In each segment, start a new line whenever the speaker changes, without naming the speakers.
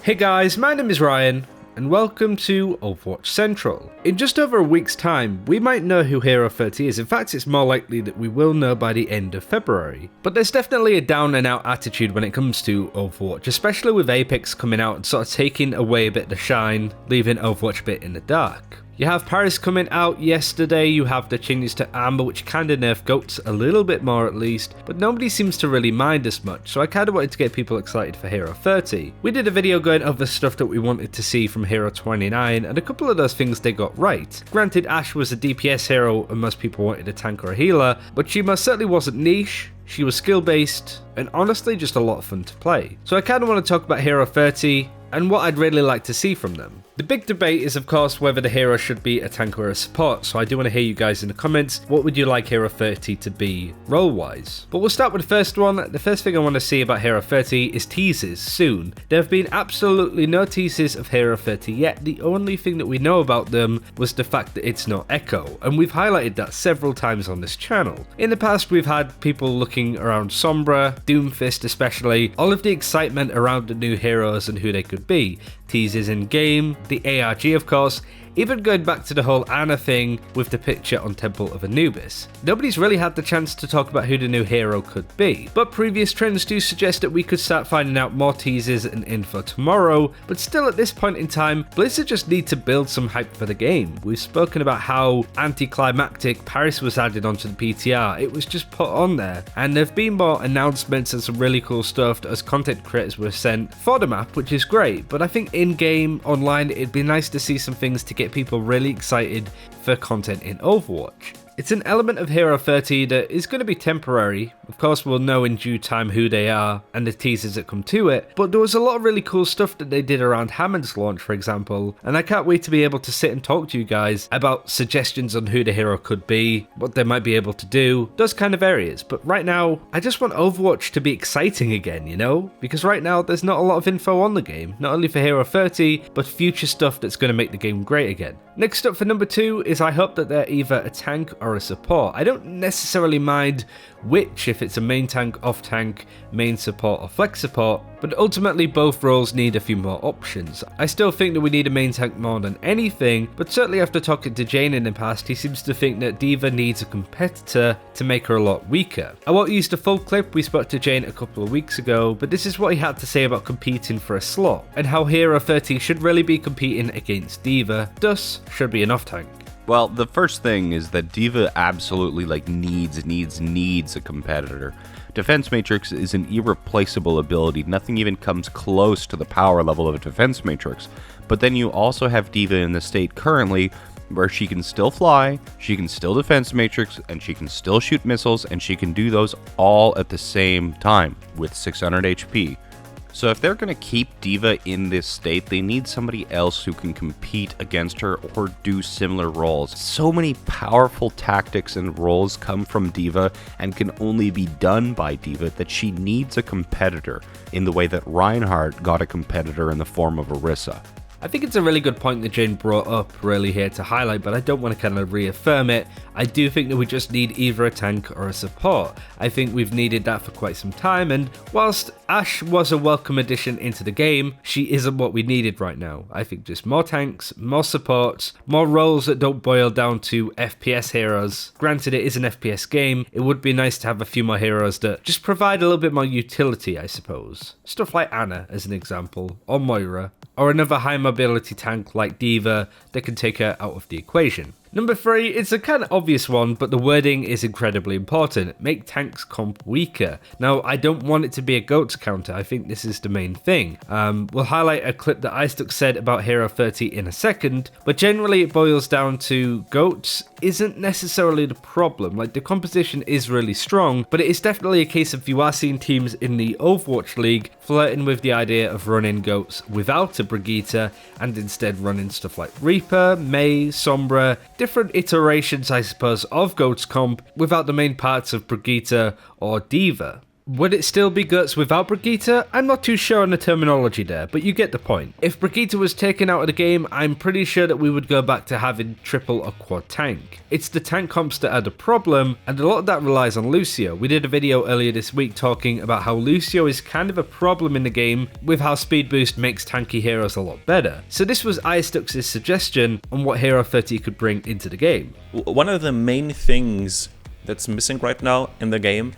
Hey guys, my name is Ryan, and welcome to Overwatch Central. In just over a week's time, we might know who Hero 30 is. In fact, it's more likely that we will know by the end of February. But there's definitely a down and out attitude when it comes to Overwatch, especially with Apex coming out and sort of taking away a bit of the shine, leaving Overwatch a bit in the dark. You have Paris coming out yesterday, you have the changes to Amber, which kinda nerfed GOATs a little bit more at least, but nobody seems to really mind as much, so I kinda wanted to get people excited for Hero 30. We did a video going over stuff that we wanted to see from Hero 29, and a couple of those things they got right. Granted, Ashe was a DPS hero and most people wanted a tank or a healer, but she most certainly wasn't niche. She was skill based, and honestly just a lot of fun to play. So I kinda want to talk about Hero 30, and what I'd really like to see from them. The big debate is of course whether the hero should be a tank or a support, so I do want to hear you guys in the comments, what would you like Hero 30 to be role wise? But we'll start with the first one. The first thing I want to see about Hero 30 is teasers soon. There have been absolutely no teasers of Hero 30 yet. The only thing that we know about them was the fact that it's not Echo, and we've highlighted that several times on this channel. In the past we've had people looking around Sombra, Doomfist especially, all of the excitement around the new heroes and who they could be. Teasers in game, the ARG of course, even going back to the whole Ana thing with the picture on Temple of Anubis. Nobody's really had the chance to talk about who the new hero could be, but previous trends do suggest that we could start finding out more teasers and info tomorrow, but still at this point in time, Blizzard just need to build some hype for the game. We've spoken about how anticlimactic Paris was added onto the PTR, it was just put on there, and there have been more announcements and some really cool stuff as content creators were sent for the map, which is great, but I think in-game, online, it'd be nice to see some things to get people really excited for content in Overwatch. It's an element of Hero 30 that is going to be temporary. Of course we'll know in due time who they are and the teasers that come to it, but there was a lot of really cool stuff that they did around Hammond's launch for example, and I can't wait to be able to sit and talk to you guys about suggestions on who the hero could be, what they might be able to do, those kind of areas. But right now, I just want Overwatch to be exciting again, you know? Because right now there's not a lot of info on the game, not only for Hero 30, but future stuff that's going to make the game great again. Next up for number 2 is I hope that they're either a tank or a support. I don't necessarily mind which, if it's a main tank, off tank, main support or flex support, but ultimately both roles need a few more options. I still think that we need a main tank more than anything, but certainly after talking to Jane in the past, he seems to think that D.Va needs a competitor to make her a lot weaker. I won't use the full clip, we spoke to Jane a couple of weeks ago, but this is what he had to say about competing for a slot, and how Hero 30 should really be competing against D.Va, thus should be an off tank.
Well, the first thing is that D.Va absolutely needs a competitor. Defense Matrix is an irreplaceable ability. Nothing even comes close to the power level of a Defense Matrix. But then you also have D.Va in the state currently where she can still fly, she can still Defense Matrix, and she can still shoot missiles, and she can do those all at the same time with 600 HP. So if they're going to keep D.Va in this state, they need somebody else who can compete against her or do similar roles. So many powerful tactics and roles come from D.Va and can only be done by D.Va that she needs a competitor in the way that Reinhardt got a competitor in the form of Orisa.
I think it's a really good point that Jane brought up really here to highlight, but I don't want to kind of reaffirm it. I do think that we just need either a tank or a support. I think we've needed that for quite some time, and whilst Ashe was a welcome addition into the game, she isn't what we needed right now. I think just more tanks, more supports, more roles that don't boil down to FPS heroes. Granted, it is an FPS game, it would be nice to have a few more heroes that just provide a little bit more utility, I suppose. Stuff like Ana as an example, or Moira, or another high mobility tank like D.Va that can take her out of the equation. Number 3, it's a kind of obvious one, but the wording is incredibly important. Make tanks comp weaker. Now, I don't want it to be a GOATs counter, I think this is the main thing. We'll highlight a clip that iStuck said about Hero 30 in a second, but generally it boils down to GOATs isn't necessarily the problem. Like, the composition is really strong, but it is definitely a case of you are seeing teams in the Overwatch League flirting with the idea of running GOATs without a Brigitte and instead running stuff like Reaper, Mei, Sombra, different iterations I suppose of GOATs comp without the main parts of Brigitte or D.Va. Would it still be Guts without Brigitte? I'm not too sure on the terminology there, but you get the point. If Brigitte was taken out of the game, I'm pretty sure that we would go back to having triple or quad tank. It's the tank comps that are the problem, and a lot of that relies on Lucio. We did a video earlier this week talking about how Lucio is kind of a problem in the game with how speed boost makes tanky heroes a lot better. So this was iStux's suggestion on what Hero 30 could bring into the game.
One of the main things that's missing right now in the game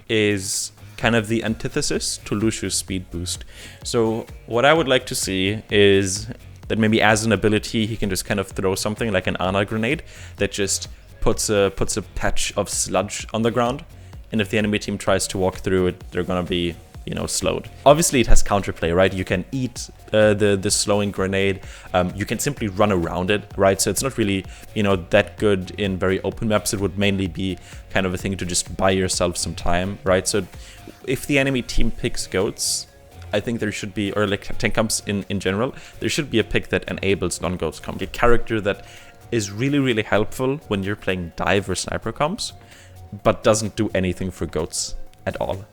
is kind of the antithesis to Lucio's speed boost. So what I would like to see is that maybe as an ability he can just kind of throw something like an Ana grenade that just puts a patch of sludge on the ground, and if the enemy team tries to walk through it, they're gonna be, you know, slowed. Obviously it has counterplay, right? You can eat the slowing grenade, you can simply run around it, right? So it's not really, you know, that good in very open maps. It would mainly be kind of a thing to just buy yourself some time, right? So if the enemy team picks goats, I think there should be, or like tank comps in general, there should be a pick that enables non-goats comp. A character that is really, really helpful when you're playing dive or sniper comps, but doesn't do anything for goats at all.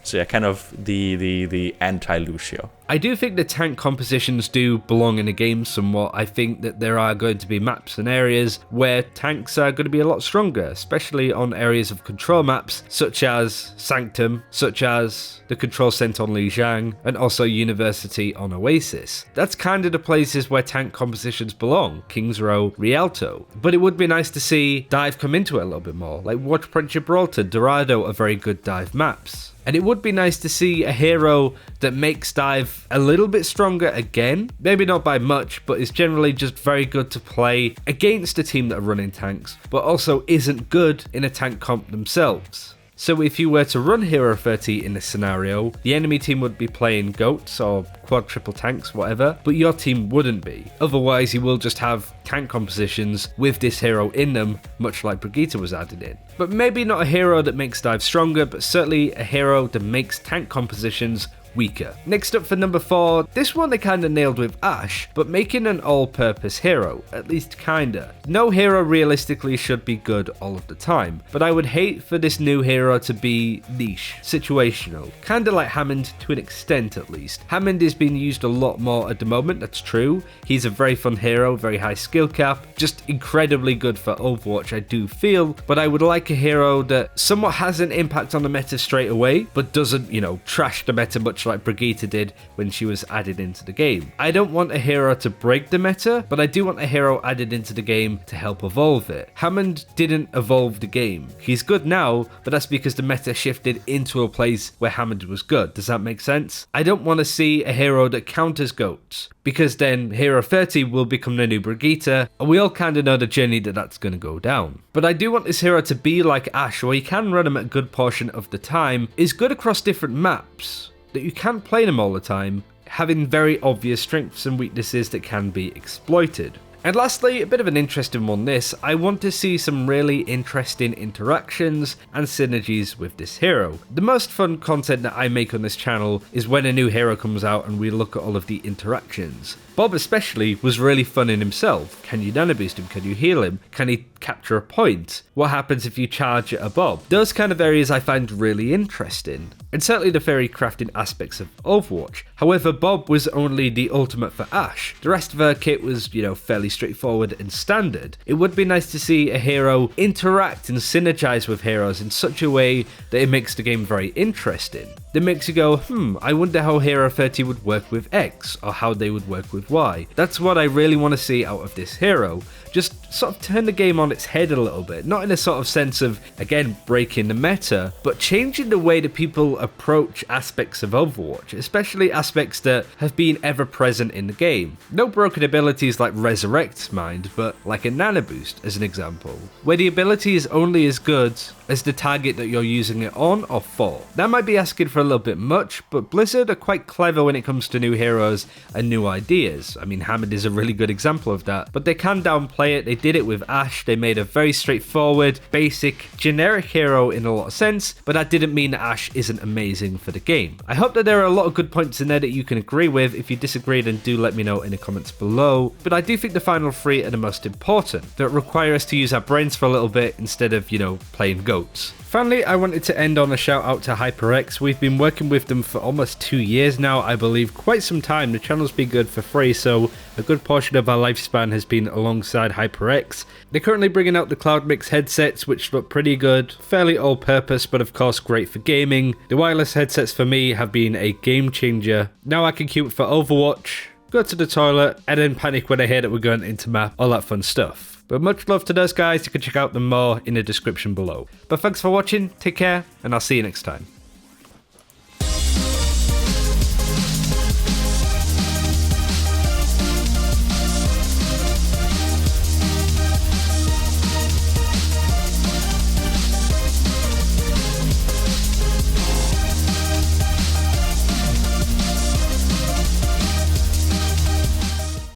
So yeah, kind of the anti-Lucio.
I do think the tank compositions do belong in the game somewhat. I think that there are going to be maps and areas where tanks are going to be a lot stronger, especially on areas of control maps such as Sanctum, such as the control center on Lijiang, and also University on Oasis. That's kind of the places where tank compositions belong, Kings Row, Rialto. But it would be nice to see dive come into it a little bit more, like Waterfront Gibraltar, Dorado are very good dive maps. And it would be nice to see a hero that makes dive a little bit stronger again. Maybe not by much, but is generally just very good to play against a team that are running tanks, but also isn't good in a tank comp themselves. So if you were to run Hero 30 in this scenario, the enemy team would be playing goats or quad triple tanks, whatever, but your team wouldn't be. Otherwise, you will just have tank compositions with this hero in them, much like Brigitte was added in. But maybe not a hero that makes dive stronger, but certainly a hero that makes tank compositions weaker. Next up for number 4, this one they kinda nailed with Ashe, but making an all-purpose hero, at least kinda. No hero realistically should be good all of the time, but I would hate for this new hero to be niche, situational, kinda like Hammond to an extent at least. Hammond is being used a lot more at the moment, that's true. He's a very fun hero, very high skill cap, just incredibly good for Overwatch I do feel, but I would like a hero that somewhat has an impact on the meta straight away, but doesn't, you know, trash the meta much like Brigitte did when she was added into the game. I don't want a hero to break the meta, but I do want a hero added into the game to help evolve it. Hammond didn't evolve the game. He's good now, but that's because the meta shifted into a place where Hammond was good. Does that make sense? I don't want to see a hero that counters goats, because then Hero 30 will become the new Brigitte, and we all kind of know the journey that that's going to go down. But I do want this hero to be like Ashe, where you can run him at a good portion of the time, is good across different maps, that you can't play them all the time, having very obvious strengths and weaknesses that can be exploited. And lastly, a bit of an interesting one this, I want to see some really interesting interactions and synergies with this hero. The most fun content that I make on this channel is when a new hero comes out and we look at all of the interactions. Bob especially was really fun in himself. Can you nano boost him? Can you heal him? Can he capture a point? What happens if you charge at a Bob? Those kind of areas I find really interesting, and certainly the fairy crafting aspects of Overwatch. However, Bob was only the ultimate for Ashe. The rest of her kit was, you know, fairly straightforward and standard. It would be nice to see a hero interact and synergize with heroes in such a way that it makes the game very interesting. That makes you go, I wonder how Hero 30 would work with X, or how they would work with Y. That's what I really want to see out of this hero. Just sort of turn the game on its head a little bit, not in a sort of sense of, again, breaking the meta, but changing the way that people approach aspects of Overwatch, especially aspects that have been ever present in the game. No broken abilities like Resurrect, mind, but like a Nano Boost as an example, where the ability is only as good as the target that you're using it on or for. That might be asking for a little bit much, but Blizzard are quite clever when it comes to new heroes and new ideas. I mean, Hammond is a really good example of that, but they can downplay it. They did it with Ashe. They made a very straightforward, basic, generic hero in a lot of sense, but that didn't mean that Ashe isn't amazing for the game. I hope that there are a lot of good points in there that you can agree with. If you disagree, then do let me know in the comments below. But I do think the final 3 are the most important, that require us to use our brains for a little bit instead of, you know, playing goats. Finally, I wanted to end on a shout out to HyperX. We've been working with them for almost 2 years now, I believe, quite some time. The channel's been good for free, so a good portion of our lifespan has been alongside HyperX. They're currently bringing out the Cloud Mix headsets, which look pretty good, fairly all-purpose, but of course great for gaming. The wireless headsets for me have been a game changer. Now I can queue for Overwatch, go to the toilet, and then panic when I hear that we're going into map, all that fun stuff. But much love to those guys, you can check out them more in the description below. But thanks for watching, take care, and I'll see you next time.